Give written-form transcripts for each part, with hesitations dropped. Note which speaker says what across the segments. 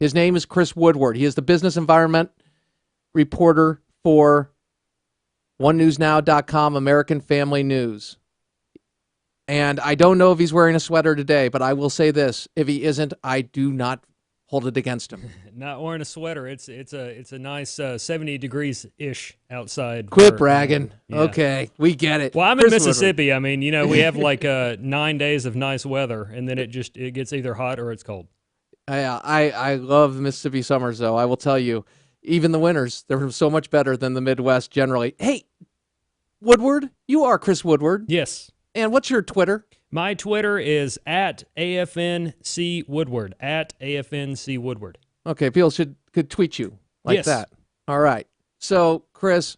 Speaker 1: His name is Chris Woodward. He is the business environment reporter for OneNewsNow.com, American Family News. And I don't know if he's wearing a sweater today, but I will say this. If he isn't, I do not hold it against him.
Speaker 2: Not wearing a sweater. It's a nice 70 degrees-ish outside.
Speaker 1: Quit bragging.
Speaker 2: Yeah.
Speaker 1: Okay, we get it.
Speaker 2: Well, I'm in Mississippi. Woodward. I mean, we have like 9 days of nice weather, and then it gets either hot or it's cold.
Speaker 1: I love Mississippi summers, though. I will tell you, even the winters, they're so much better than the Midwest generally. Hey, Woodward, you are Chris Woodward.
Speaker 2: Yes.
Speaker 1: And what's your Twitter?
Speaker 2: My Twitter is at AFNC Woodward, at AFNC Woodward.
Speaker 1: Okay, people could tweet you like that. All right. So, Chris,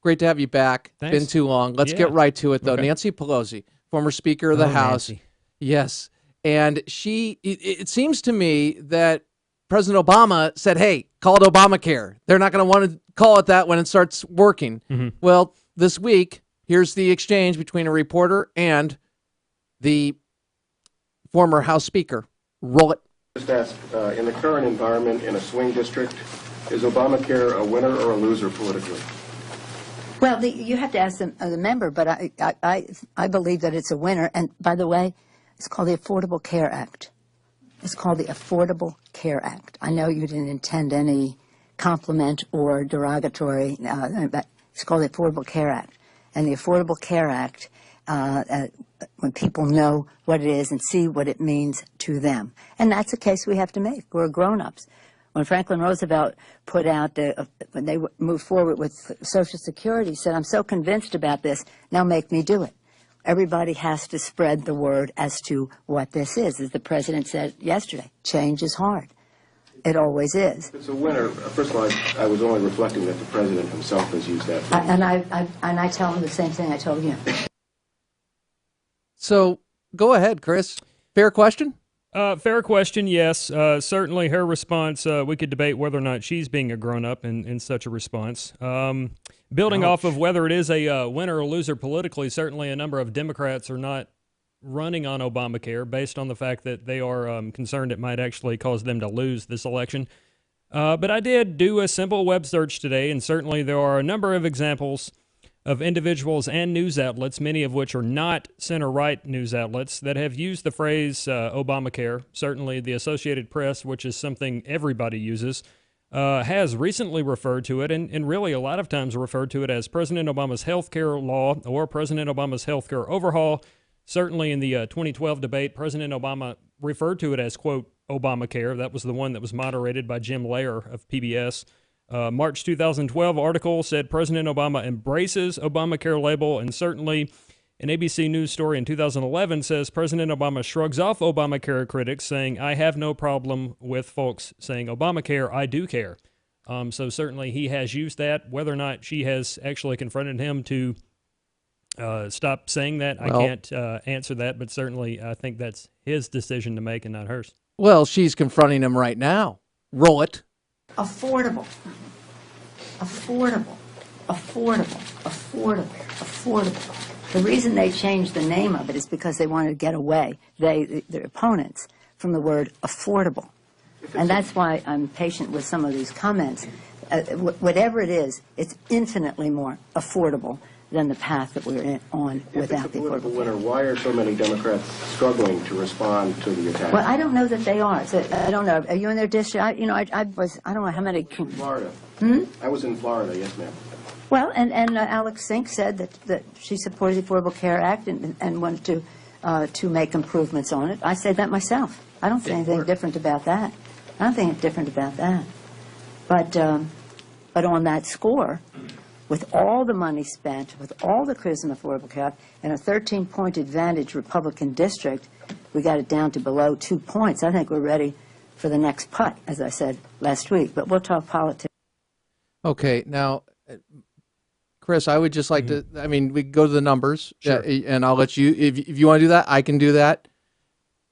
Speaker 1: great to have you back.
Speaker 2: Thanks.
Speaker 1: Been too long. Let's get right to it, though. Okay. Nancy Pelosi, former Speaker of the House.
Speaker 2: Nancy.
Speaker 1: Yes. And it seems to me that President Obama said, hey, call it Obamacare. They're not going to want to call it that when it starts working.
Speaker 2: Mm-hmm.
Speaker 1: Well, this week, here's the exchange between a reporter and the former House Speaker. Roll it.
Speaker 3: Just ask, in the current environment in a swing district, is Obamacare a winner or a loser politically?
Speaker 4: Well, you have to ask the member, but I believe that it's a winner. And by the way, it's called the Affordable Care Act. It's called the Affordable Care Act. I know you didn't intend any compliment or derogatory, but it's called the Affordable Care Act. And the Affordable Care Act, when people know what it is and see what it means to them. And that's a case we have to make. We're grown-ups. When Franklin Roosevelt put out, when they moved forward with Social Security, he said, I'm so convinced about this, now make me do it. Everybody has to spread the word as to what this is. As the president said yesterday, change is hard. It always is.
Speaker 3: It's a winner. First of all, I was only reflecting that the president himself has used that.
Speaker 4: And I tell him the same thing I told you.
Speaker 1: So go ahead, Chris. Fair question?
Speaker 2: Fair question, yes. Certainly her response, we could debate whether or not she's being a grown-up in such a response. Building off of whether it is a winner or loser politically, certainly a number of Democrats are not running on Obamacare based on the fact that they are concerned it might actually cause them to lose this election. But I did do a simple web search today, and certainly there are a number of examples of individuals and news outlets, many of which are not center-right news outlets, that have used the phrase Obamacare. Certainly the Associated Press, which is something everybody uses, has recently referred to it, and really a lot of times referred to it as President Obama's health care law or President Obama's health care overhaul. Certainly in the 2012 debate, President Obama referred to it as, quote, Obamacare. That was the one that was moderated by Jim Lehrer of PBS. March 2012 article said President Obama embraces Obamacare label, and certainly an ABC News story in 2011 says President Obama shrugs off Obamacare critics, saying, I have no problem with folks saying Obamacare, I do care. So certainly he has used that. Whether or not she has actually confronted him to stop saying that, I can't answer that, but certainly I think that's his decision to make and not hers.
Speaker 1: Well, she's confronting him right now. Roll it.
Speaker 4: Affordable. Affordable. Affordable. Affordable. Affordable. The reason they changed the name of it is because they wanted to get away, their opponents, from the word affordable. And that's why I'm patient with some of these comments. Whatever it is, it's infinitely more affordable than the path that we're on without the Affordable
Speaker 3: Care. Why are so many Democrats struggling to respond to the attack?
Speaker 4: Well, I don't know that they are. So, I don't know. Are you in their district? I don't know how many.
Speaker 3: Florida. I was in Florida, yes, ma'am.
Speaker 4: Well, and Alex Sink said that she supported the Affordable Care Act and wanted to make improvements on it. I say that myself. I don't think anything different about that. I don't think it's different about that. But on that score, with all the money spent, with all the criticism of Affordable Care Act, and a 13-point advantage Republican district, we got it down to below 2 points. I think we're ready for the next putt, as I said last week. But we'll talk politics.
Speaker 1: Okay, now, Chris, I would just like to, I mean, we go to the numbers,
Speaker 2: sure.
Speaker 1: And I'll let you, if you want to do that, I can do that.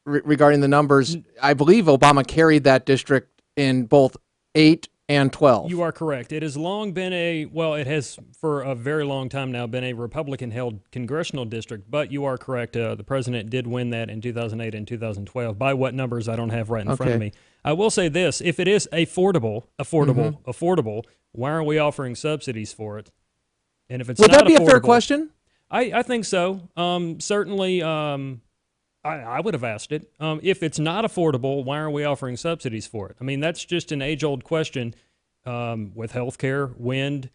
Speaker 1: Regarding the numbers, I believe Obama carried that district in both 8 and 12.
Speaker 2: You are correct. It has long been it has for a very long time now been a Republican-held congressional district, but you are correct. The president did win that in 2008 and 2012. By what numbers, I don't have right in front of me. I will say this: if it is affordable, why aren't we offering subsidies for it? And if it's
Speaker 1: Would
Speaker 2: not
Speaker 1: that be a fair
Speaker 2: affordable,
Speaker 1: question?
Speaker 2: I think so. Certainly, I would have asked it. If it's not affordable, why aren't we offering subsidies for it? I mean, that's just an age-old question with healthcare, wind,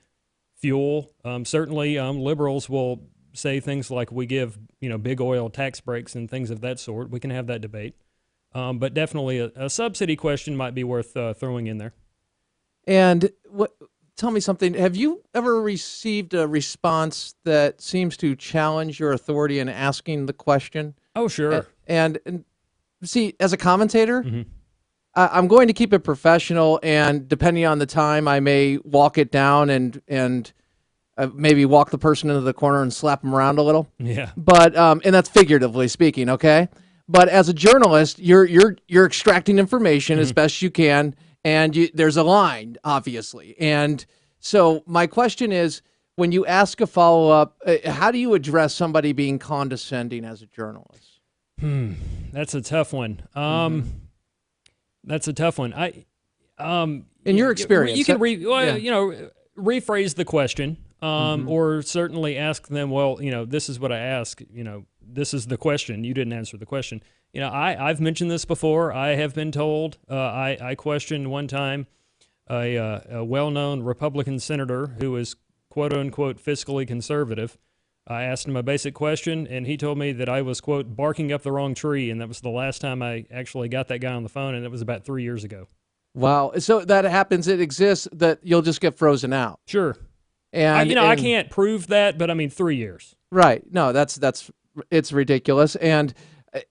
Speaker 2: fuel. Certainly, liberals will say things like we give big oil tax breaks and things of that sort. We can have that debate. But definitely a subsidy question might be worth throwing in there.
Speaker 1: And tell me something. Have you ever received a response that seems to challenge your authority in asking the question?
Speaker 2: Oh, sure.
Speaker 1: And see, as a commentator,
Speaker 2: Mm-hmm.
Speaker 1: I'm going to keep it professional, and depending on the time, I may walk it down and maybe walk the person into the corner and slap them around a little.
Speaker 2: Yeah.
Speaker 1: But and that's figuratively speaking, okay? But as a journalist, you're extracting information as best you can, and there's a line, obviously. And so my question is, when you ask a follow-up, how do you address somebody being condescending as a journalist?
Speaker 2: That's a tough one. That's a tough one.
Speaker 1: In your experience,
Speaker 2: you can rephrase the question, or certainly ask them. Well, this is what I ask. This is the question. You didn't answer the question. I've mentioned this before. I have been told. I questioned one time a well-known Republican senator who is quote unquote fiscally conservative. I asked him a basic question, and he told me that I was, quote, barking up the wrong tree, and that was the last time I actually got that guy on the phone, and it was about 3 years ago.
Speaker 1: Wow. So that happens. It exists that you'll just get frozen out.
Speaker 2: Sure.
Speaker 1: And
Speaker 2: I can't prove that, but I mean 3 years.
Speaker 1: Right. No, it's ridiculous. And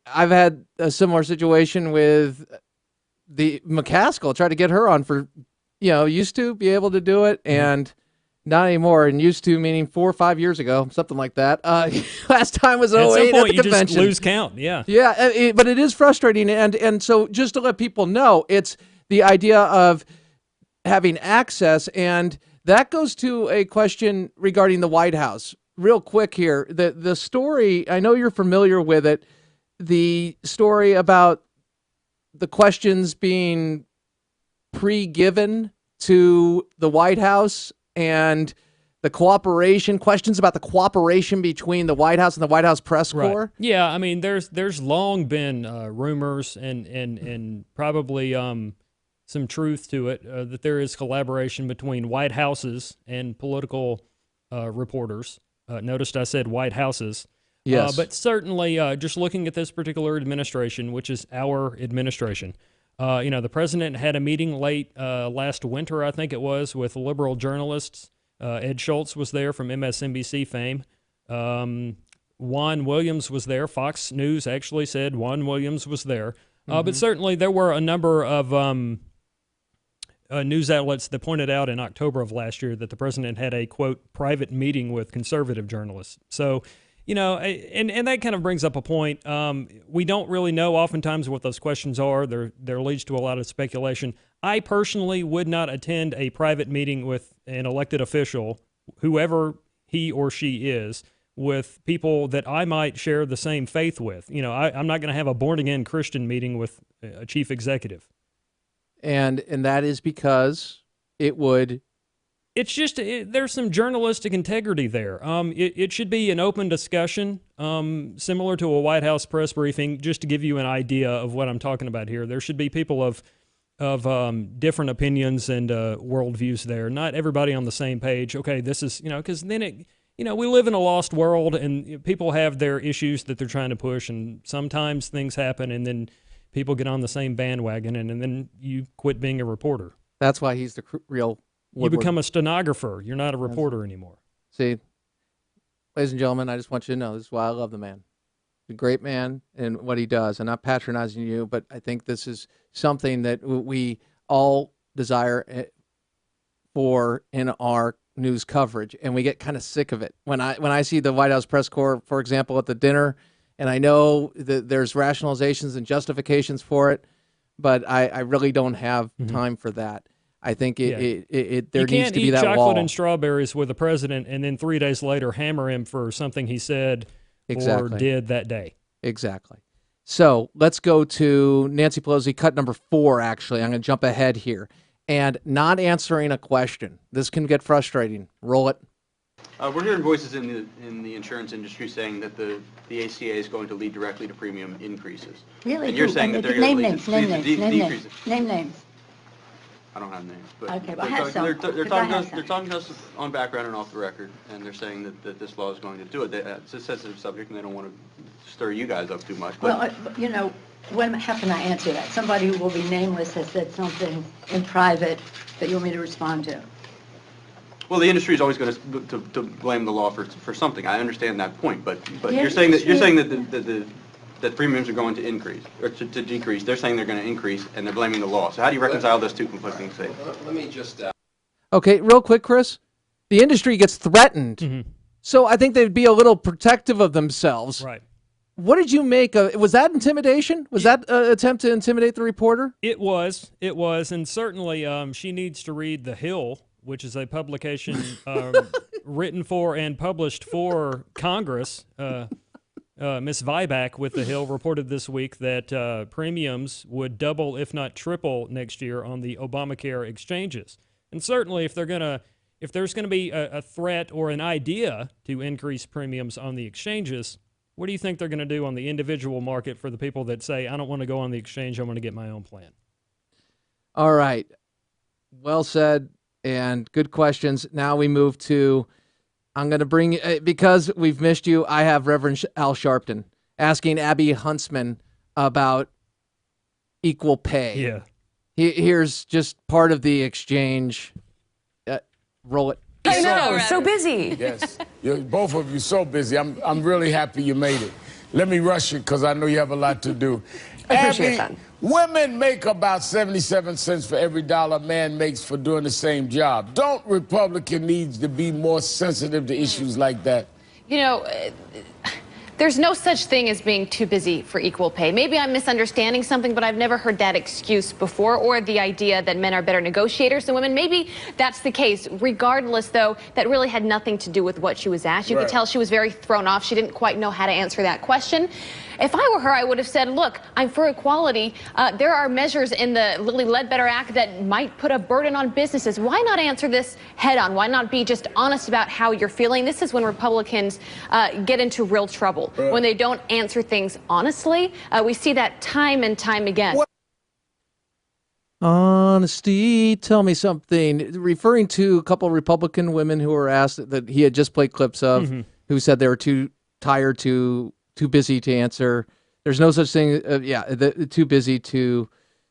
Speaker 1: I've had a similar situation with the McCaskill. Tried to get her on for, used to be able to do it, and not anymore. And used to meaning 4 or 5 years ago, something like that. Last time was
Speaker 2: At some
Speaker 1: 08
Speaker 2: point,
Speaker 1: at the
Speaker 2: you
Speaker 1: convention.
Speaker 2: just lose count. Yeah.
Speaker 1: Yeah, but it is frustrating. And so just to let people know, it's the idea of having access, and that goes to a question regarding the White House. Real quick here, the story, I know you're familiar with it, the story about the questions being pre-given to the White House and the questions about the cooperation between the White House and the White House press corps.
Speaker 2: Right. Yeah, I mean, there's long been rumors and probably some truth to it that there is collaboration between White Houses and political reporters. Noticed I said White Houses.
Speaker 1: Yes.
Speaker 2: But certainly, just looking at this particular administration, which is our administration, the president had a meeting late last winter, I think it was, with liberal journalists. Ed Schultz was there from MSNBC fame. Juan Williams was there. Fox News actually said Juan Williams was there. But certainly there were a number of news outlets that pointed out in October of last year that the president had a, quote, private meeting with conservative journalists. So, and that kind of brings up a point. We don't really know oftentimes what those questions are. There leads to a lot of speculation. I personally would not attend a private meeting with an elected official, whoever he or she is, with people that I might share the same faith with. I'm not going to have a born-again Christian meeting with a chief executive.
Speaker 1: And that is because it would...
Speaker 2: It's just there's some journalistic integrity there. It should be an open discussion, similar to a White House press briefing, just to give you an idea of what I'm talking about here. There should be people of different opinions and worldviews there. Not everybody on the same page. Okay, this is, because then we live in a lost world, and people have their issues that they're trying to push, and sometimes things happen, and then people get on the same bandwagon, and then you quit being a reporter.
Speaker 1: That's why he's the real Woodward.
Speaker 2: You become a stenographer. You're not a reporter anymore.
Speaker 1: See, ladies and gentlemen, I just want you to know this is why I love the man. He's a great man in what he does. I'm not patronizing you, but I think this is something that we all desire for in our news coverage, and we get kind of sick of it. When I see the White House press corps, for example, at the dinner, and I know that there's rationalizations and justifications for it, but I really don't have time for that. I think there needs to be that wall.
Speaker 2: You can't eat chocolate and strawberries with the president and then 3 days later hammer him for something he said or did that day.
Speaker 1: Exactly. So let's go to Nancy Pelosi, cut number 4, actually. I'm going to jump ahead here. And not answering a question. This can get frustrating. Roll it.
Speaker 5: We're hearing voices in the insurance industry saying that the ACA is going to lead directly to premium increases.
Speaker 4: Really?
Speaker 5: And you're saying that they're going to lead to decreases.
Speaker 4: Name names.
Speaker 5: I don't have names, but
Speaker 4: Okay, well, I have some.
Speaker 5: they're talking
Speaker 4: I
Speaker 5: to us, they're talking to us on background and off the record, and they're saying that this law is going to do it. It's a sensitive subject, and they don't want to stir you guys up too much. But
Speaker 4: Well, how can I answer that? Somebody who will be nameless has said something in private that you want me to respond to.
Speaker 5: well, the industry is always going to blame the law for something. I understand that point, but
Speaker 4: The
Speaker 5: you're saying that
Speaker 4: industry-
Speaker 5: that premiums are going to increase or to decrease. They're saying they're going to increase, and they're blaming the law. So how do you reconcile those two conflicting statements?
Speaker 6: Let me just.
Speaker 1: Okay, real quick, Chris. The industry gets threatened. So I think they'd be a little protective of themselves.
Speaker 2: Right.
Speaker 1: What did you make of? Was that intimidation? Was that an attempt to intimidate the reporter?
Speaker 2: It was, and certainly she needs to read The Hill, which is a publication written for and published for Congress. Ms. Vyback with The Hill reported this week that premiums would double, if not triple, next year on the Obamacare exchanges. And certainly, if there's going to be a threat or an idea to increase premiums on the exchanges, what do you think they're going to do on the individual market for the people that say, I don't want to go on the exchange, I want to get my own plan?
Speaker 1: All right. Well said and good questions. Now we move to, I'm going to bring, because we've missed you, I have Reverend Al Sharpton asking Abby Huntsman about equal pay.
Speaker 2: Yeah.
Speaker 1: Here's just part of the exchange. Roll it.
Speaker 7: I know, so busy.
Speaker 8: Yes, both of you so busy. I'm really happy you made it. Let me rush you because I know you have a lot to do.
Speaker 7: I appreciate
Speaker 8: Abby,
Speaker 7: that.
Speaker 8: women make about 77 cents for every dollar a man makes for doing the same job. Don't Republican needs to be more sensitive to issues like that?
Speaker 9: You know, there's no such thing as being too busy for equal pay. Maybe I'm misunderstanding something, but I've never heard that excuse before, or the idea that men are better negotiators than women. Maybe that's the case. Regardless, though, that really had nothing to do with what she was asked. You could tell she was very thrown off. She didn't quite know how to answer that question. If I were her, I would have said, look, I'm for equality. There are measures in the Lilly Ledbetter Act that might put a burden on businesses. Why not answer this head on? Why not be just honest about how you're feeling? This is when Republicans get into real trouble, when they don't answer things honestly. We see that time and time again.
Speaker 1: Honesty, tell me something. Referring to a couple of Republican women who were asked that he had just played clips of, who said they were too tired, too busy to answer. There's no such thing. Too busy to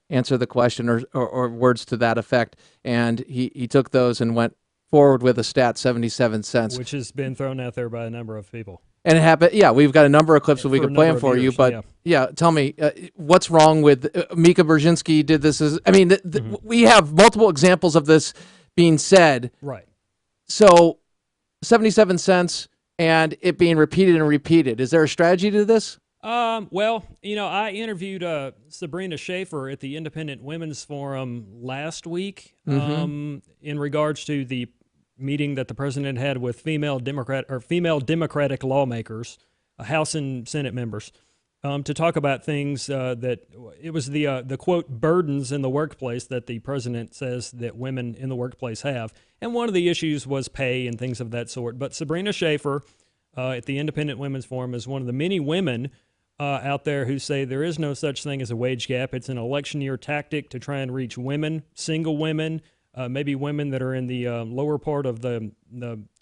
Speaker 1: answer the question or words to that effect. And he took those and went forward with a stat, 77 cents.
Speaker 2: Which has been thrown out there by a number of people.
Speaker 1: And it happened. Yeah, we've got a number of clips that we can play them for you. But tell me, what's wrong with Mika Brzezinski did this? We have multiple examples of this being said.
Speaker 2: Right.
Speaker 1: So 77 cents and it being repeated and repeated. Is there a strategy to this?
Speaker 2: Well, I interviewed Sabrina Schaefer at the Independent Women's Forum last week in regards to the meeting that the president had with female Democratic lawmakers, House and Senate members, to talk about things that it was the quote burdens in the workplace that the president says that women in the workplace have, and one of the issues was pay and things of that sort. But Sabrina Schaefer at the Independent Women's Forum is one of the many women out there who say there is no such thing as a wage gap. It's an election year tactic to try and reach women, single women, maybe women that are in the lower part of the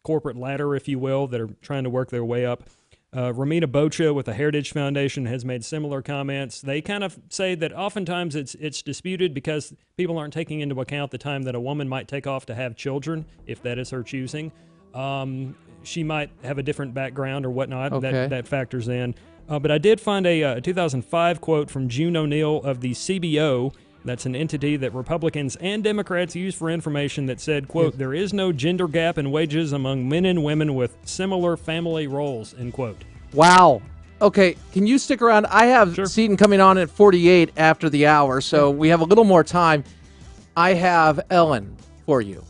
Speaker 2: corporate ladder, if you will, that are trying to work their way up. Romina Bocha with the Heritage Foundation has made similar comments. They kind of say that oftentimes it's disputed because people aren't taking into account the time that a woman might take off to have children, if that is her choosing. She might have a different background or whatnot.
Speaker 1: Okay.
Speaker 2: That factors in. But I did find a 2005 quote from June O'Neill of the CBO. That's an entity that Republicans and Democrats use for information that said, quote, there is no gender gap in wages among men and women with similar family roles, end quote.
Speaker 1: Wow. Okay, can you stick around? I have Seaton coming on at 48 after the hour, so we have a little more time. I have Ellen for you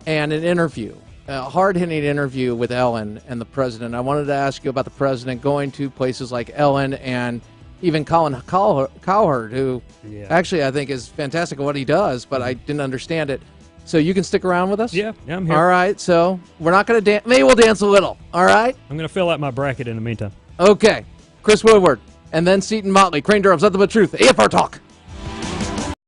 Speaker 1: and an interview, a hard-hitting interview with Ellen and the president. I wanted to ask you about the president going to places like Ellen and even Colin Cowherd, who
Speaker 2: Yeah.
Speaker 1: actually I think is fantastic at what he does, but I didn't understand it. So you can stick around with us?
Speaker 2: Yeah, I'm here.
Speaker 1: All right, so we're not going to dance. Maybe we'll dance a little, all right?
Speaker 2: I'm going to fill out my bracket in the meantime.
Speaker 1: Okay. Chris Woodward, and then Seton Motley. Crane Durham's Nothing But Truth. AFR Talk.